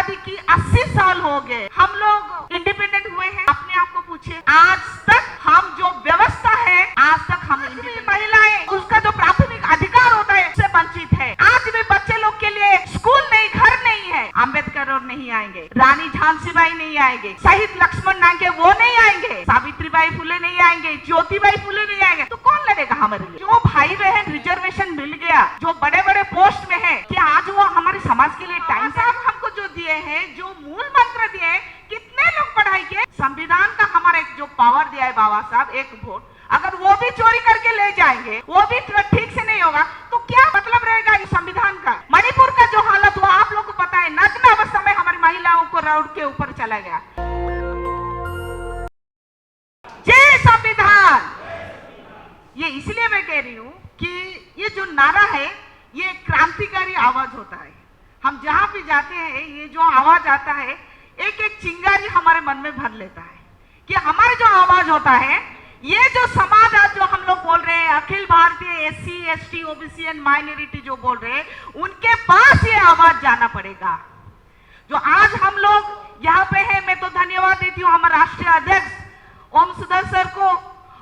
आजादी की 80 साल हो गए, हम लोग इंडिपेंडेंट हुए हैं। अपने आप को पूछे, आज तक हम जो व्यवस्था है, आज तक हम महिलाएं उसका जो प्राथमिक अधिकार होता है उससे वंचित है। आज भी बच्चे लोग के लिए स्कूल नहीं, घर नहीं है। अम्बेडकर और नहीं आएंगे, रानी झांसीबाई नहीं आएंगे, शहीद लक्ष्मण नायके वो नहीं आएंगे, सावित्रीबाई फुले नहीं आएंगे, ज्योतिबाई फुले नहीं आएंगे, तो कौन लड़ेगा हमारे लिए? जो भाई बहन रिजर्वेशन मिल गया, जो बड़े बड़े पोस्ट में है, क्या आज वो हमारे समाज के लिए टाइम साहब हमको जो दिए हैं, जो मूल मंत्र दिए हैं, कितने लोग पढ़ाई किए? संविधान का हमारा एक जो पावर दिया है बाबा साहब, एक वोट, अगर वो भी चोरी करके ले जाएंगे, वो भी ठीक से नहीं होगा, तो क्या मतलब रहेगा इस संविधान का? मणिपुर का जो हालत हुआ आप लोग को पता है, नग्न अवस्था में हमारी महिलाओं को रोड के ऊपर चला गया। जय संविधान। ये इसलिए मैं कह रही हूँ कि ये जो नारा है, ये क्रांतिकारी आवाज होता है। हम जहां भी जाते हैं, ये जो आवाज आता है, एक एक चिंगारी हमारे मन में भर लेता है कि हमारी जो आवाज होता है, ये जो समाज आज जो हम लोग बोल रहे हैं, Akhil Bharatiya SC ST OBC and minority जो बोल रहे हैं, उनके पास ये आवाज जाना पड़ेगा। जो आज हम लोग यहाँ पे हैं, मैं तो धन्यवाद देती हूँ हमारे राष्ट्रीय अध्यक्ष ओम सुधर सर को,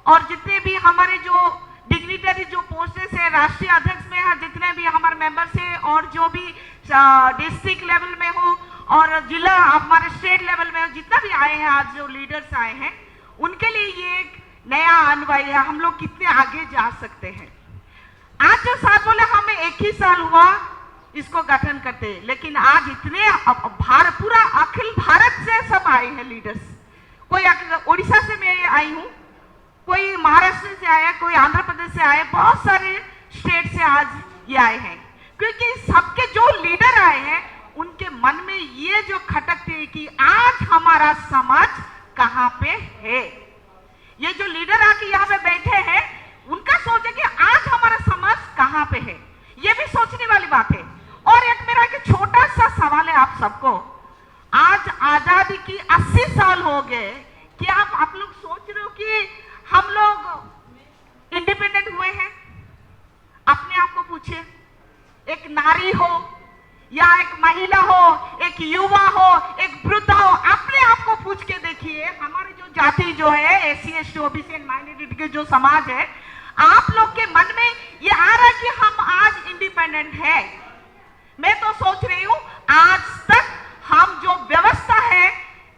और जितने भी हमारे जो डिग्निटरी जो पोस्टेस है राष्ट्रीय अध्यक्ष में, जितने भी हमारे मेंबर्स है, और जो भी डिस्ट्रिक्ट लेवल में हो और जिला हमारे स्टेट लेवल में जितना भी आए हैं, आज जो लीडर्स आए हैं, उनके लिए ये एक नया अनुभव है, हम लोग कितने आगे जा सकते हैं। आज जो साथ बोले हमें 1 ही साल हुआ इसको गठन करते, लेकिन आज इतने पूरा अखिल भारत से सब आए हैं लीडर्स। कोई उड़ीसा से मैं आई हूँ, कोई महाराष्ट्र से आया, कोई आंध्र प्रदेश से आए, बहुत सारे स्टेट से आज ये आए हैं, क्योंकि सबके जो लीडर आए हैं उनके मन में ये जो खटकती है कि आज हमारा समाज कहाँ पे है। ये जो लीडर आके यहाँ पे बैठे हैं, उनका सोच है कि आज हमारा समाज कहाँ पे है, ये भी सोचने वाली बात है। और एक मेरा एक छोटा सा सवाल है आप सबको, आज आजादी की 80 साल हो गए, क्या आप लोग सोच रहे हो कि हम लोग इंडिपेंडेंट हुए हैं? अपने आप को पूछिए, एक नारी हो या एक महिला हो, एक युवा हो, एक वृद्ध हो, अपने आप को पूछ के देखिए। हमारी जो जाति जो है SC ST OBC and minority के जो समाज है, आप लोग के मन में ये आ रहा है कि हम आज इंडिपेंडेंट है? मैं तो सोच रही हूँ आज तक हम जो व्यवस्था है,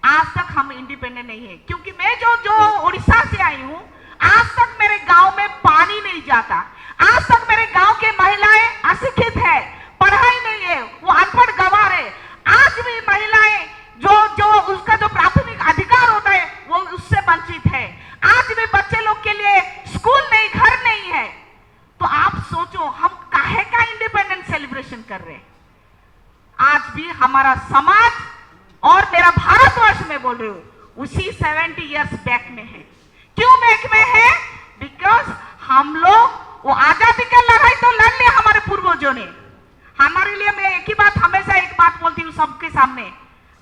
आज तक हम इंडिपेंडेंट नहीं है। क्योंकि मैं जो उड़ीसा से आई हूँ, आज तक मेरे गांव में पानी नहीं जाता, आज तक मेरे गांव के महिलाएं अशिक्षित है, पढ़ाई नहीं है, वो अनपढ़ गंवार है। आज भी महिलाएं जो उसका जो प्राथमिक अधिकार होता है वो उससे वंचित है। आज भी बच्चे लोग के लिए स्कूल नहीं, घर नहीं है। तो आप सोचो हम काहे का इंडिपेंडेंस सेलिब्रेशन कर रहे हैं? आज भी हमारा समाज और मेरा भारतवर्ष में बोल रही हूँ, उसी 70 इयर्स बैक में है। क्यों बैक में है? बिकॉज हम लोग वो आजादी का लड़ाई तो लड़ लिया हमारे पूर्वजों ने। हमारे लिए मैं एक ही बात, हमेशा एक बात बोलती हूँ सबके सामने,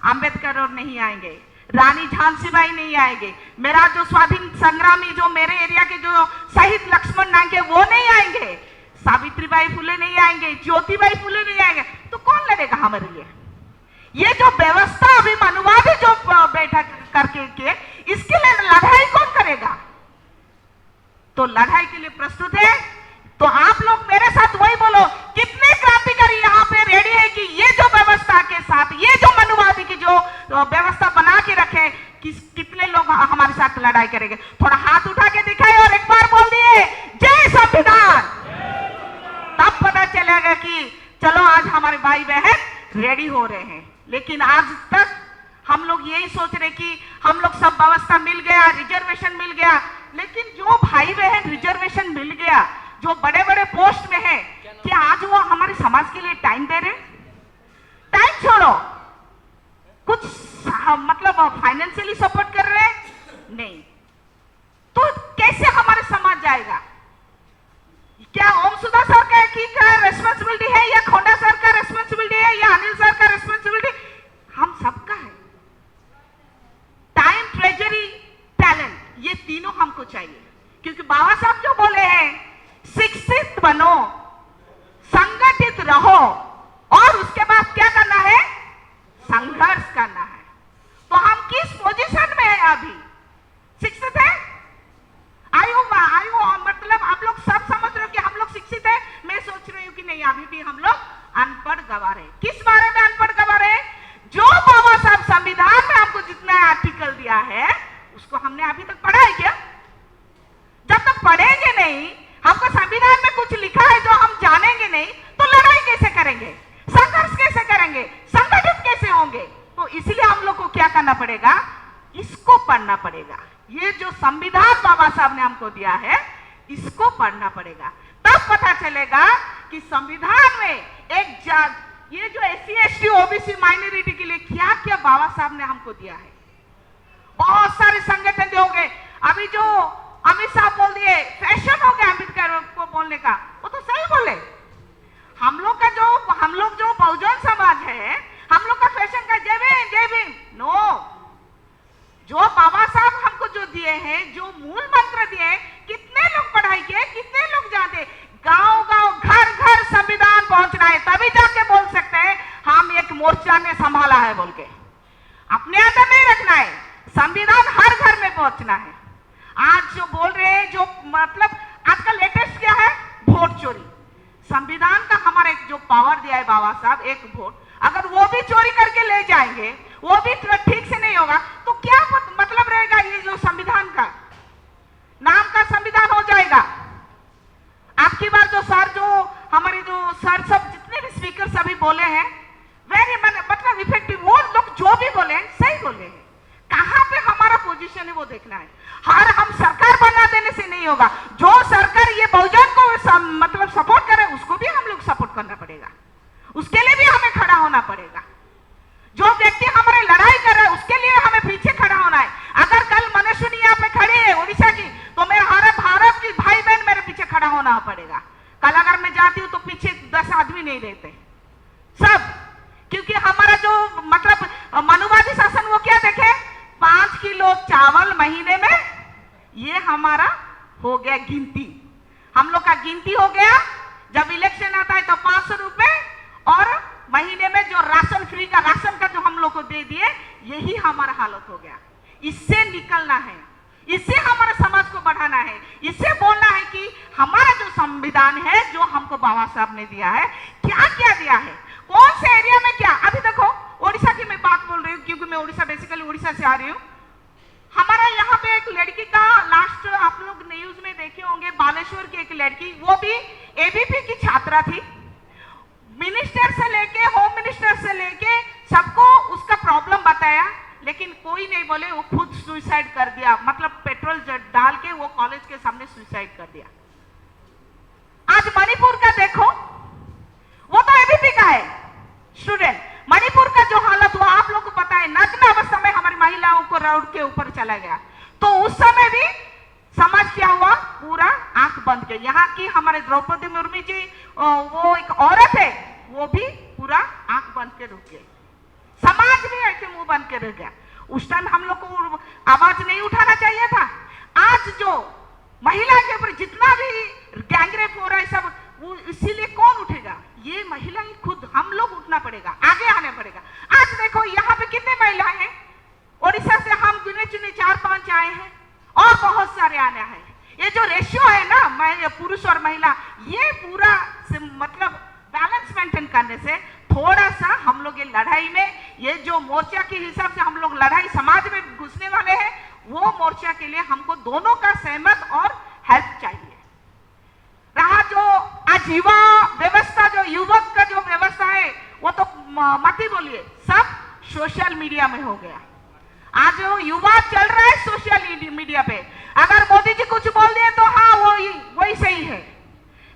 अम्बेडकर और नहीं आएंगे, रानी झांसीबाई नहीं आएंगे, मेरा जो स्वाधीन संग्रामी जो मेरे एरिया के जो शहीद लक्ष्मण नायके वो नहीं आएंगे, सावित्रीबाई फुले नहीं आएंगे, ज्योतिबाई फुले नहीं आएंगे, तो कौन लड़ेगा हमारे लिए? ये जो व्यवस्था अभी मनुवादी जो बैठक करके के, इसके लिए लड़ाई कौन करेगा? तो लड़ाई के लिए प्रस्तुत है तो आप लोग मेरे साथ वही बोलो, कितने क्रांतिकारी यहाँ पे रेडी है कि ये जो व्यवस्था के साथ, ये जो मनुवादी की जो व्यवस्था बना के रखे, कितने लोग हमारे साथ लड़ाई करेंगे? थोड़ा हाथ उठा के दिखाए और एक बार बोल दिए जय संविधान, तब पता चलेगा कि चलो आज हमारे भाई बहन रेडी हो रहे हैं। लेकिन आज तक हम लोग यही सोच रहे कि हम लोग सब व्यवस्था मिल गया, रिजर्वेशन मिल गया, लेकिन जो भाई बहन रिजर्वेशन मिल गया, जो बड़े बड़े पोस्ट में है, क्या आज वो हमारे समाज के लिए टाइम दे रहे? टाइम छोड़ो, कुछ मतलब फाइनेंशियली सपोर्ट कर रहे हैं? नहीं। तो कैसे हमारे समाज जाएगा? क्या ओम सुधा सर का रेस्पॉन्सिबिलिटी है, या खोंडा सर का रेस्पॉन्सिबिलिटी है, या अनिल सर का रेस्पॉन्सिबिलिटी? हम सबका है। टाइम, ट्रेजरी, टैलेंट, ये तीनों हमको चाहिए। क्योंकि बाबा साहब जो बोले हैं, शिक्षित बनो, संगठित रहो, और उसके बाद क्या करना है? संघ जितना आर्टिकल दिया है उसको हमने अभी तक पढ़ा है क्या? जब तक पढ़ेंगे नहीं, हमको संविधान में कुछ लिखा है जो हम जानेंगे नहीं, तो लड़ाई कैसे करेंगे, संघर्ष कैसे करेंगे, संगठित कैसे होंगे? तो इसलिए हम लोग को क्या करना पड़ेगा, इसको पढ़ना पड़ेगा। ये जो संविधान बाबा साहब ने हमको दिया है इसको पढ़ना पड़ेगा, तब पता चलेगा कि संविधान में एक ये जो SC ST OBC माइनॉरिटी के लिए क्या क्या बाबा साहब ने हमको दिया है। बहुत सारे संगठन होंगे, अभी जो अमित साहब बोल दिए फैशन हो गया अम्बेडकर को बोलने का, वो तो सही बोले। हम लोग जो बहुजन समाज है, हम लोग का फैशन का जय भीम नो। जो बाबा साहब हमको जो दिए हैं, जो मूल मंत्र दिए हैं, कितने लोग पढ़ाई किए, कितने लोग जानते? गांव गांव घर घर संविधान पहुंचना है, तभी जाके बोल सकते हैं हम एक मोर्चा ने संभाला है बोल के। अपने अंदर नहीं रखना है, संविधान हर घर में पहुंचना है। आज जो बोल रहे हैं, जो मतलब आज का लेटेस्ट क्या है, वोट चोरी। संविधान का हमारा एक जो पावर दिया है बाबा साहब, एक वोट, अगर वो भी चोरी करके ले जाएंगे, वो भी ठीक से नहीं होगा, तो क्या मतलब रहेगा? ये जो संविधान का नाम का संविधान हो जाएगा। आपकी बार जो हमारे जो सर सब जितने भी स्पीकर सभी बोले हैं, वेरी मतलब इफेक्टिव, वो लोग जो भी बोले हैं सही बोले हैं। कहां पे हमारा पोजीशन है वो देखना है। हम सरकार बना देने से नहीं होगा, जो सरकार ये बहुजन को मतलब सपोर्ट करे उसको भी हम लोग सपोर्ट करना पड़ेगा, उसके लिए भी हमें खड़ा होना पड़ेगा। जो व्यक्ति हमारे लड़ाई कर रहा है उसके लिए हमें पीछे खड़ा होना है। अगर कल मनस्विनी यहाँ पे खड़ी है उड़ीसा की, तो मेरे हर भारत की भाई बहन मेरे पीछे खड़ा होना पड़ेगा। कल अगर मैं जाती हूँ तो पीछे 10 आदमी नहीं रहते सब, क्योंकि हमारा जो मतलब मनुवादी शासन वो क्या देखे, 5 किलो चावल महीने में, ये हमारा हो गया गिनती। हम लोग का गिनती हो गया, जब इलेक्शन आता है तो 500 रुपए, और महीने में जो राशन फ्री का राशन का जो हम लोग को दे दिए, यही हमारा हालत हो गया। इससे निकलना है, इससे हमारे समाज को बढ़ाना है, इससे बोलना है कि हमारा जो संविधान है, जो हमको बाबा साहब ने दिया है, क्या क्या दिया है, कौन से एरिया में क्या। अभी देखो उड़ीसा की मैं बात बोल रही हूँ, क्योंकि मैं उड़ीसा बेसिकली उड़ीसा से आ रही हूँ। हमारा यहाँ पे एक लड़की का लास्ट आप लोग न्यूज में देखे होंगे, बालेश्वर की एक लड़की, वो भी ABP की छात्रा थी। मिनिस्टर से लेके होम मिनिस्टर से लेके सबको उसका प्रॉब्लम बताया, लेकिन कोई नहीं बोले, वो खुद सुसाइड कर दिया, मतलब पेट्रोल डाल के वो कॉलेज के सामने सुसाइड कर दिया। आज मणिपुर का देखो, वो तो ABP का है स्टूडेंट, मणिपुर का जो हालत हुआ आप लोग को पता है, नग्न अवस्था में हमारी महिलाओं को रोड के ऊपर चला गया। तो उस समय भी समाज क्या हुआ, पूरा आंख बंद के। यहाँ की हमारे द्रौपदी मुर्मू जी, वो एक औरत है, वो भी पूरा आंख बंद के रुक गए। समाज भी ऐसे मुंह बंद के रह गया। उस टाइम हम लोग को आवाज नहीं उठाना चाहिए था। आज जो महिला के ऊपर जितना भी गैंगरेप हो रहा है सब, वो इसीलिए कौन उठेगा, ये महिलाएं खुद, हम लोग उठना पड़ेगा, आगे आने पड़ेगा। आज देखो यहाँ पे कितने महिलाएं हैं, उड़ीसा से हम गिने चुने 4-5 आए हैं, और बहुत सारे आने हैं। ये जो रेशियो है ना, पुरुष और महिला, ये पूरा मतलब बैलेंस मेंटेन करने से थोड़ा सा हम लोग ये लड़ाई में, ये जो मोर्चा के हिसाब से हम लोग लड़ाई समाज में घुसने वाले हैं, वो मोर्चा के लिए हमको दोनों का सहमत और हेल्प चाहिए। रहा जो आज युवा व्यवस्था, जो युवक का जो व्यवस्था है, वो तो मत ही बोलिए, सब सोशल मीडिया में हो गया। आज जो युवा चल रहा है सोशल मीडिया पे, अगर मोदी जी कुछ बोल दिए तो हाँ वही सही है,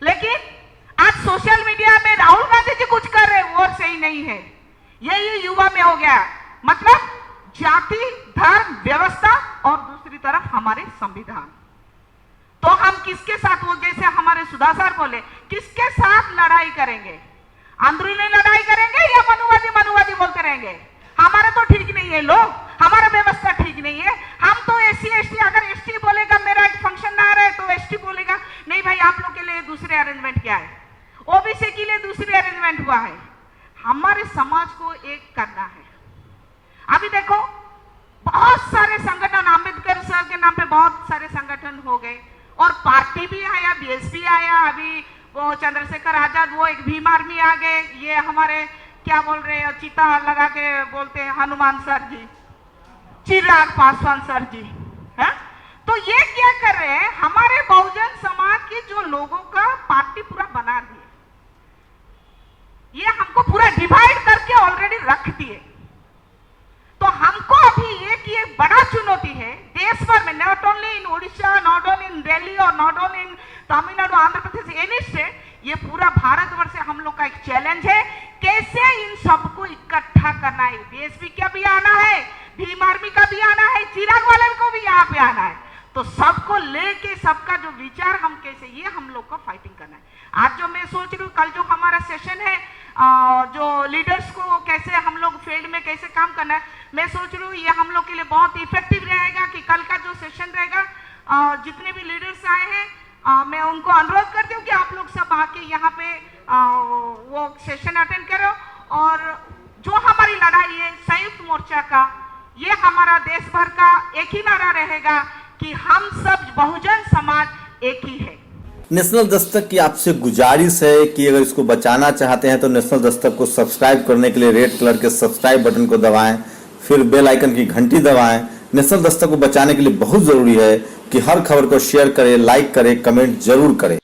लेकिन आज सोशल मीडिया में राहुल गांधी जी कुछ कर रहे हैं वो सही नहीं है। यही युवा में हो गया, मतलब जाति, धर्म, व्यवस्था, और दूसरी तरफ हमारे संविधान। तो हम किसके साथ, वो जैसे हमारे सुधा सर बोले, किसके साथ लड़ाई करेंगे, अंदरूनी लड़ाई करेंगे या मनुवादी बोलते रहेंगे? हमारा तो ठीक नहीं है लोग, हमारा व्यवस्था ठीक नहीं है। हम तो SC ST, अगर ST बोलेगा मेरा एक फंक्शन ना आ रहा है तो ST बोलेगा नहीं भाई आप लोग के लिए दूसरे अरेंजमेंट क्या है, OBC के लिए दूसरे अरेंजमेंट हुआ है। हमारे समाज को एक करना है। अभी देखो बहुत सारे संगठन, अम्बेडकर सर के नाम पे बहुत सारे संगठन हो गए, और पार्टी भी आया, BSP आया, अभी वो चंद्रशेखर आजाद, वो एक भीम आर्मी आ गए, ये हमारे क्या बोल रहे हैं, चिता लगा के बोलते हैं हनुमान सर जी, चिराग पासवान सर जी है। तो ये क्या कर रहे हैं, हमारे बहुजन समाज के जो लोगों का पार्टी पूरा बना दिए, ये हमको पूरा डिवाइड करके ऑलरेडी रख दिए। तो हमको अभी एक बड़ा चुनौती है देश भर में, not only in Orissa, not only in Delhi और not only in Tamil Nadu, Andhra Pradesh, any state, ये पूरा भारतवर्ष से हम लोग का एक चैलेंज है, कैसे इन सबको इकट्ठा करना है। बीएसपी का भी आना है, भीम आर्मी का भी आना है, चिराग वाले को भी यहाँ पे आना है। तो सबको लेके सबका जो विचार हम कैसे, ये हम लोग को फाइटिंग करना है। आज जो मैं सोच रही हूँ, कल जो हमारा सेशन है, जो लीडर्स को कैसे हम लोग फील्ड में कैसे काम करना है, मैं सोच रही हूँ ये हम लोग के लिए बहुत इफेक्टिव रहेगा कि कल का जो सेशन रहेगा, जितने भी लीडर्स आए हैं, मैं उनको अनुरोध करती हूँ कि आप लोग सब आके यहाँ पे वो सेशन अटेंड करो। और जो हमारी लड़ाई है संयुक्त मोर्चा का, ये हमारा देश भर का एक ही नारा रहेगा कि हम सब बहुजन समाज एक ही है। नेशनल दस्तक की आपसे गुजारिश है कि अगर इसको बचाना चाहते हैं तो नेशनल दस्तक को सब्सक्राइब करने के लिए रेड कलर के सब्सक्राइब बटन को दबाएं, फिर बेल आइकन की घंटी दबाएं। नेशनल दस्तक को बचाने के लिए बहुत जरूरी है कि हर खबर को शेयर करें, लाइक करें, कमेंट जरूर करें।